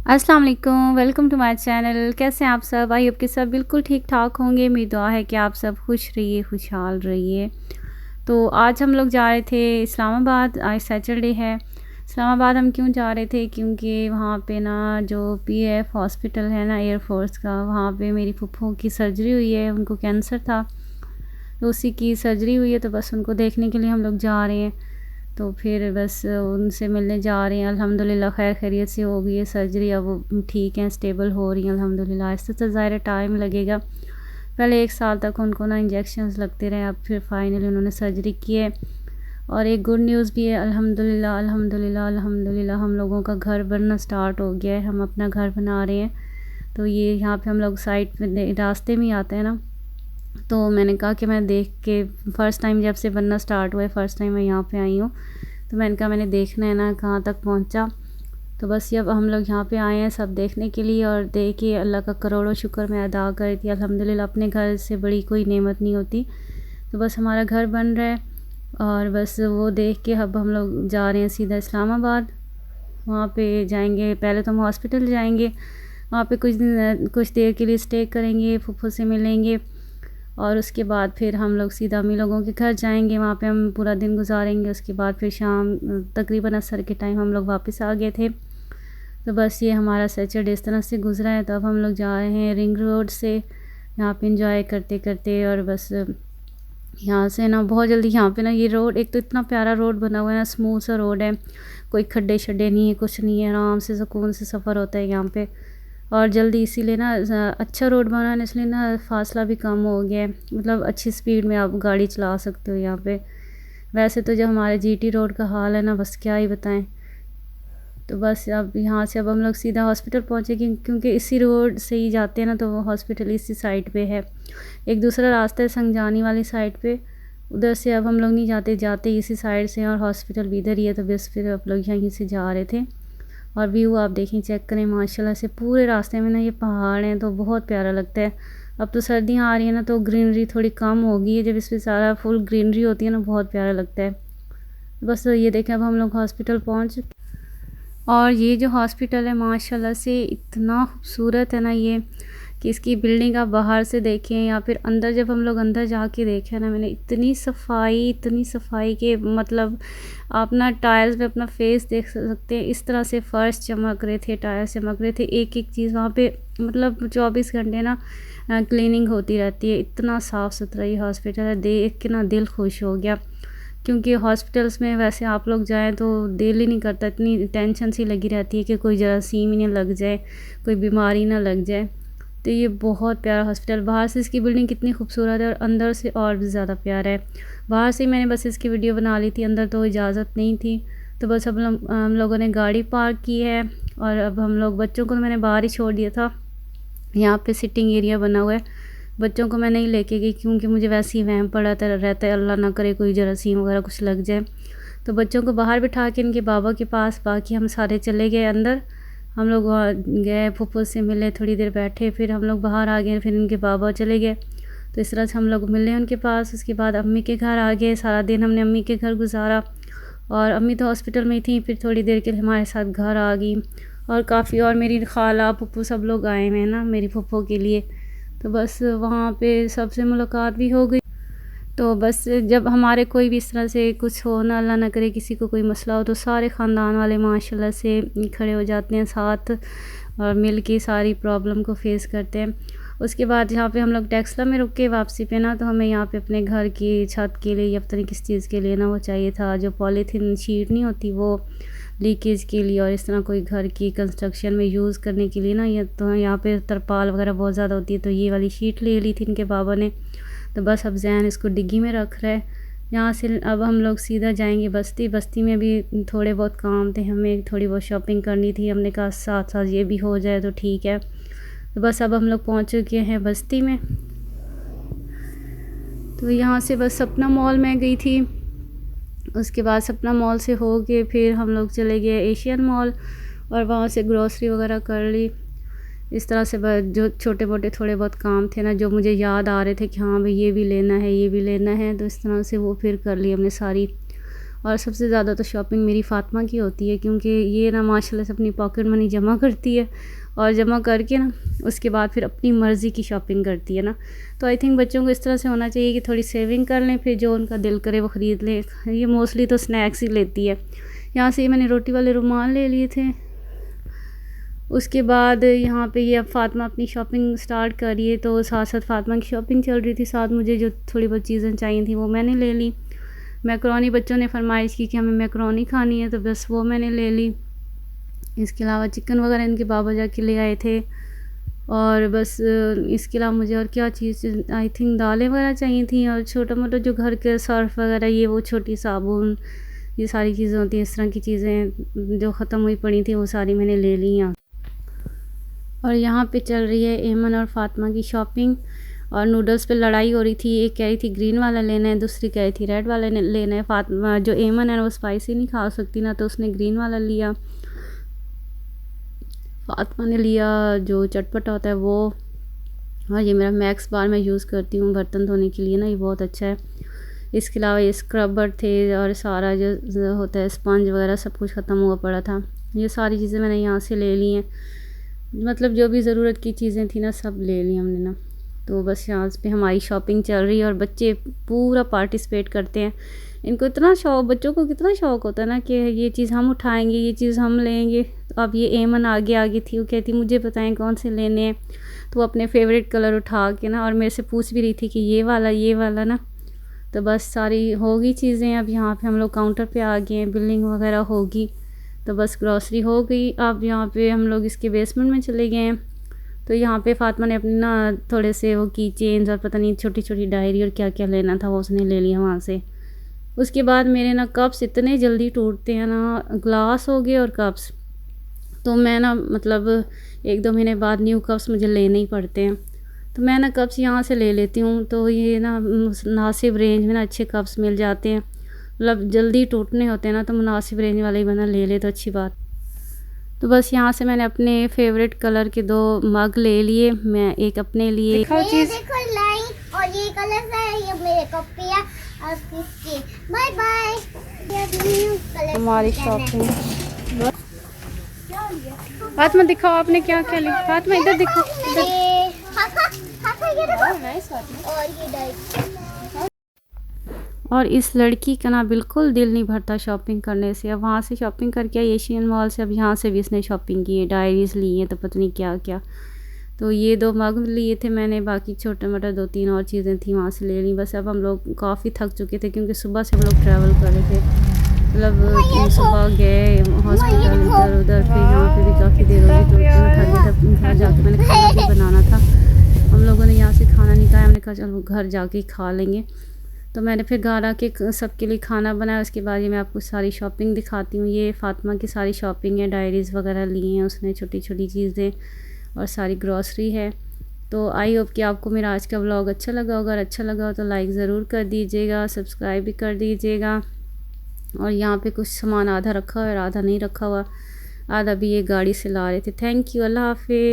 अस्सलाम वालेकुम, welcome to my channel. कैसे हैं आप सब? आई होप कि सब बिल्कुल ठीक ठाक होंगे। मेरी दुआ है कि आप सब खुश रहिए, खुशहाल रहिए। तो आज हम लोग जा रहे थे इस्लामाबाद। आज सैटरडे है। इस्लामाबाद हम क्यों जा रहे थे? क्योंकि वहाँ पे ना जो पीएफ हॉस्पिटल है ना एयरफोर्स का, वहाँ पे मेरी फूफो की सर्जरी हुई है। उनको कैंसर था, तो उसी की सर्जरी हुई है, तो बस उनको देखने के लिए हम लोग जा रहे हैं। तो फिर बस उनसे मिलने जा रहे हैं। अल्हम्दुलिल्लाह खैर खैरियत से हो गई है सर्जरी, अब वो ठीक हैं, स्टेबल हो रही हैं अल्हम्दुलिल्लाह। इससे तो ज़ाहिर टाइम लगेगा, पहले 1 साल तक उनको ना इंजेक्शंस लगते रहे, अब फिर फाइनली उन्होंने सर्जरी की है। और एक गुड न्यूज़ भी है, अल्हम्दुलिल्लाह अल्हम्दुलिल्लाह अल्हम्दुलिल्लाह हम लोगों का घर बनना स्टार्ट हो गया है। हम अपना घर बना रहे हैं। तो ये यहाँ पे हम लोग साइड पे रास्ते में ही आते हैं ना, तो मैंने कहा कि मैं देख के फ़र्स्ट टाइम जब से बनना स्टार्ट हुआ है, फ़र्स्ट टाइम मैं यहाँ पे आई हूँ, तो मैंने कहा मैंने देखना है ना कहाँ तक पहुँचा। तो बस ये अब हम लोग यहाँ पे आए हैं सब देखने के लिए। और देखिए अल्लाह का करोड़ों शुक्र मैं अदा कर रही थी अल्हम्दुलिल्लाह। अपने घर से बड़ी कोई नेमत नहीं होती। तो बस हमारा घर बन रहा है, और बस वो देख के अब हम लोग जा रहे हैं सीधा इस्लामाबाद। वहाँ पे जाएंगे, पहले तो हम हॉस्पिटल जाएंगे, वहाँ पे कुछ देर के लिए स्टे करेंगे, फूफो से मिलेंगे, और उसके बाद फिर हम लोग सीधा अम्मी लोगों के घर जाएंगे। वहाँ पे हम पूरा दिन गुजारेंगे। उसके बाद फिर शाम तकरीबन असर के टाइम हम लोग वापस आ गए थे। तो बस ये हमारा सैटरडे इस तरह से गुजरा है। तो अब हम लोग जा रहे हैं रिंग रोड से, यहाँ पे इंजॉय करते करते। और बस यहाँ से ना बहुत जल्दी, यहाँ पे ना ये रोड, एक तो इतना प्यारा रोड बना हुआ है ना, स्मूथ सा रोड है, कोई खड्डे शड्डे नहीं है, कुछ नहीं है, आराम से सुकून से सफ़र होता है यहाँ पे। और जल्दी इसीलिए ना अच्छा रोड बना है, इसलिए ना फासला भी कम हो गया है, मतलब अच्छी स्पीड में आप गाड़ी चला सकते हो यहाँ पे। वैसे तो जो हमारे जीटी रोड का हाल है ना, बस क्या ही बताएं। तो बस अब यहाँ से अब हम लोग सीधा हॉस्पिटल पहुँचे, क्योंकि इसी रोड से ही जाते हैं ना, तो वो हॉस्पिटल इसी साइड पे है। एक दूसरा रास्ता है संगजानी वाली साइड पे, उधर से अब हम लोग नहीं जाते, जाते इसी साइड से, और हॉस्पिटल भी इधर ही है। तो बस फिर आप लोग यहीं से जा रहे थे। और व्यू आप देखें, चेक करें, माशाल्लाह से पूरे रास्ते में ना ये पहाड़ हैं, तो बहुत प्यारा लगता है। अब तो सर्दियाँ आ रही हैं ना, तो ग्रीनरी थोड़ी कम हो गई है, जब इस पर सारा फुल ग्रीनरी होती है ना, बहुत प्यारा लगता है। बस ये देखें, अब हम लोग हॉस्पिटल पहुँच। और ये जो हॉस्पिटल है माशाल्लाह से इतना खूबसूरत है ना ये, कि इसकी बिल्डिंग आप बाहर से देखें या फिर अंदर, जब हम लोग अंदर जाके देखे ना, मैंने इतनी सफाई के मतलब आप ना टायर्स पे अपना फेस देख सकते हैं, इस तरह से फ़र्श चमक रहे थे, टायर चमक रहे थे, एक चीज़ वहाँ पे, मतलब 24 घंटे ना क्लीनिंग होती रहती है। इतना साफ़ सुथरा ये हॉस्पिटल है, देख के ना दिल खुश हो गया। क्योंकि हॉस्पिटल्स में वैसे आप लोग जाएँ तो दिल ही नहीं करता, इतनी टेंशन सी लगी रहती है कि कोई जरासीम ही ना लग जाए, कोई बीमारी ना लग जाए। तो ये बहुत प्यारा हॉस्पिटल, बाहर से इसकी बिल्डिंग कितनी खूबसूरत है, और अंदर से और भी ज़्यादा प्यारा है। बाहर से मैंने बस इसकी वीडियो बना ली थी, अंदर तो इजाज़त नहीं थी। तो बस अब हम लोगों ने गाड़ी पार्क की है, और अब हम लोग, बच्चों को तो मैंने बाहर ही छोड़ दिया था। यहाँ पे सिटिंग एरिया बना हुआ है, बच्चों को मैं नहीं लेके गई, क्योंकि मुझे वैसे ही वहम पड़ा रहता है, अल्लाह ना करे कोई जरासीम वगैरह कुछ लग जाए। तो बच्चों को बाहर बिठा के इनके बाबा के पास, बाकी हम सारे चले गए अंदर। हम लोग वहाँ गए, फूफो से मिले, थोड़ी देर बैठे, फिर हम लोग बाहर आ गए, फिर इनके बाबा चले गए। तो इस तरह से हम लोग मिले उनके पास। उसके बाद अम्मी के घर आ गए, सारा दिन हमने अम्मी के घर गुजारा। और अम्मी तो हॉस्पिटल में ही थी, फिर थोड़ी देर के लिए हमारे साथ घर आ गई। और काफ़ी, और मेरी खाला फूफो सब लोग आए हुए हैं ना मेरी फूफो के लिए। तो बस वहाँ पे सबसे मुलाकात भी हो गई। तो बस जब हमारे कोई भी इस तरह से कुछ हो ना, अल्लाह ना करे किसी को कोई मसला हो, तो सारे ख़ानदान वाले माशाल्लाह से खड़े हो जाते हैं साथ, और मिल के सारी प्रॉब्लम को फेस करते हैं। उसके बाद यहाँ पे हम लोग टेक्सला में रुक के वापसी पे ना, तो हमें यहाँ पे अपने घर की छत के लिए या पता नहीं किस चीज़ के लिए ना वो चाहिए था, जो पॉलीथीन शीट नहीं होती, वो लीकेज के लिए, और इस तरह कोई घर की कंस्ट्रक्शन में यूज़ करने के लिए ना, ये तो यहाँ पे तरपाल वगैरह बहुत ज़्यादा होती है, तो ये वाली शीट ले ली थी इनके बाबा ने। तो बस अब जैन इसको डिग्गी में रख रहा है। यहाँ से अब हम लोग सीधा जाएंगे बस्ती। बस्ती में भी थोड़े बहुत काम थे, हमें थोड़ी बहुत शॉपिंग करनी थी, हमने कहा साथ साथ ये भी हो जाए तो ठीक है। तो बस अब हम लोग पहुँच चुके हैं बस्ती में। तो यहाँ से बस सपना मॉल में गई थी, उसके बाद सपना मॉल से हो के फिर हम लोग चले गए एशियन मॉल, और वहाँ से ग्रॉसरी वगैरह कर ली। इस तरह से जो छोटे मोटे थोड़े बहुत काम थे ना, जो मुझे याद आ रहे थे कि हाँ भाई ये भी लेना है, ये भी लेना है, तो इस तरह से वो फिर कर ली हमने सारी। और सबसे ज़्यादा तो शॉपिंग मेरी फ़ातिमा की होती है, क्योंकि ये ना माशाल्लाह से अपनी पॉकेट मनी जमा करती है और जमा करके ना उसके बाद फिर अपनी मर्ज़ी की शॉपिंग करती है ना। तो आई थिंक बच्चों को इस तरह से होना चाहिए कि थोड़ी सेविंग कर लें, फिर जो उनका दिल करे वो ख़रीद लें। ये मोस्टली तो स्नैक्स ही लेती है। यहाँ से मैंने रोटी वाले रुमाल ले लिए थे। उसके बाद यहाँ पे ये अब फ़ातिमा अपनी शॉपिंग स्टार्ट करिए, तो साथ साथ फ़ातिमा की शॉपिंग चल रही थी, साथ मुझे जो थोड़ी बहुत चीज़ें चाहिए थी वो मैंने ले ली। मैकरोनी बच्चों ने फरमाइश की कि हमें मैकरोनी खानी है, तो बस वो मैंने ले ली। इसके अलावा चिकन वगैरह इनके बाबा जाके ले आए थे, और बस इसके अलावा मुझे और क्या चीज़, आई थिंक दालें वगैरह चाहिए थी, और छोटा मोटा जो घर के सर्फ़ वगैरह ये वो छोटी साबुन, ये सारी चीज़ें होती हैं, इस तरह की चीज़ें जो ख़त्म हुई पड़ी थी वो सारी मैंने ले ली यहाँ। और यहाँ पे चल रही है एमन और फ़ातिमा की शॉपिंग, और नूडल्स पे लड़ाई हो रही थी। एक कह रही थी ग्रीन वाला लेना है, दूसरी कह रही थी रेड वाला लेना है। फ़ातिमा जो एमन है वो स्पाइसी नहीं खा सकती ना, तो उसने ग्रीन वाला लिया। फ़ातिमा ने लिया जो चटपटा होता है वो। और ये मेरा मैक्स बार मैं यूज़ करती हूँ बर्तन धोने के लिए ना, ये बहुत अच्छा है। इसके अलावा ये स्क्रबर थे, और सारा जो होता है स्पंज वगैरह सब कुछ ख़त्म हुआ पड़ा था। ये सारी चीज़ें मैंने यहाँ से ले ली हैं, मतलब जो भी ज़रूरत की चीज़ें थी ना सब ले ली हमने ना। तो बस यहाँ पे हमारी शॉपिंग चल रही है, और बच्चे पूरा पार्टिसिपेट करते हैं। इनको इतना शौक़, बच्चों को कितना शौक़ होता है ना कि ये चीज़ हम उठाएंगे, ये चीज़ हम लेंगे। तो अब ये एमन आगे आगे थी, वो कहती मुझे बताएं कौन से लेने हैं, तो वो अपने फेवरेट कलर उठा के ना और मेरे से पूछ भी रही थी कि ये वाला ना। तो बस सारी होगी चीज़ें। अब यहाँ पे हम लोग काउंटर पे आ गए हैं, बिलिंग वगैरह होगी, तो बस ग्रॉसरी हो गई। अब यहाँ पे हम लोग इसके बेसमेंट में चले गए हैं। तो यहाँ पे फ़ातिमा ने अपने ना थोड़े से वो की चेन्स और पता नहीं छोटी छोटी डायरी और क्या क्या लेना था वो उसने ले लिया वहाँ से। उसके बाद मेरे ना कप्स इतने जल्दी टूटते हैं ना, ग्लास हो गए और कप्स, तो मैं ना मतलब 1-2 महीने बाद न्यू कप्स मुझे लेने ही पड़ते हैं। तो मैं ना कप्स यहाँ से ले लेती हूँ, तो ये ना मुनासिब रेंज में ना अच्छे कप्स मिल जाते हैं। मतलब जल्दी टूटने होते हैं ना, तो मुनासिब रेंज वाले ही बना ले ले तो अच्छी बात। तो बस यहाँ से मैंने अपने फेवरेट कलर के 2 मग ले लिए। मैं एक अपने लिए, ये देखो लाइन, और ये कलर है, ये मेरे कॉपी है और किसकी। Bye bye. हमारी शॉपिंग। फ़ातिमा दिखाओ आपने क्या क्या लिया। फ़ातिमा इधर दिखाओ, इधर। ये देखो, और ये डायरी। और इस लड़की का ना बिल्कुल दिल नहीं भरता शॉपिंग करने से। अब वहाँ से शॉपिंग करके आई एशियन मॉल से, अब यहाँ से भी इसने शॉपिंग की है, डायरीज़ ली हैं, तो पता नहीं क्या क्या। तो ये 2 मग लिए थे मैंने, बाकी छोटे मोटे 2-3 और चीज़ें थी वहाँ से ले ली। बस अब हम लोग काफ़ी थक चुके थे, क्योंकि सुबह से हम लोग ट्रैवल कर रहे थे। मतलब सुबह गए हॉस्पिटल इधर उधर, फिर यहाँ पे भी काफ़ी देर हो गई, तो इतना थक गया था। घर जाके मैंने खाना भी बनाना था, हम लोगों ने यहाँ से खाना नहीं खाया। हमने कहा चलो घर जाके ही खा लेंगे। तो मैंने फिर घर आके सबके लिए खाना बनाया। उसके बाद ये मैं आपको सारी शॉपिंग दिखाती हूँ। ये फ़ातिमा की सारी शॉपिंग है, डायरीज़ वगैरह ली हैं उसने, छोटी छोटी चीज़ें, और सारी ग्रॉसरी है। तो आई होप कि आपको मेरा आज का व्लॉग अच्छा लगा होगा। अगर अच्छा लगा हो तो लाइक ज़रूर कर दीजिएगा, सब्सक्राइब भी कर दीजिएगा। और यहाँ पे कुछ सामान आधा रखा हुआ है और आधा नहीं रखा हुआ, आधा भी ये गाड़ी से ला रहे थे। थैंक यू, अल्लाह हाफिज़।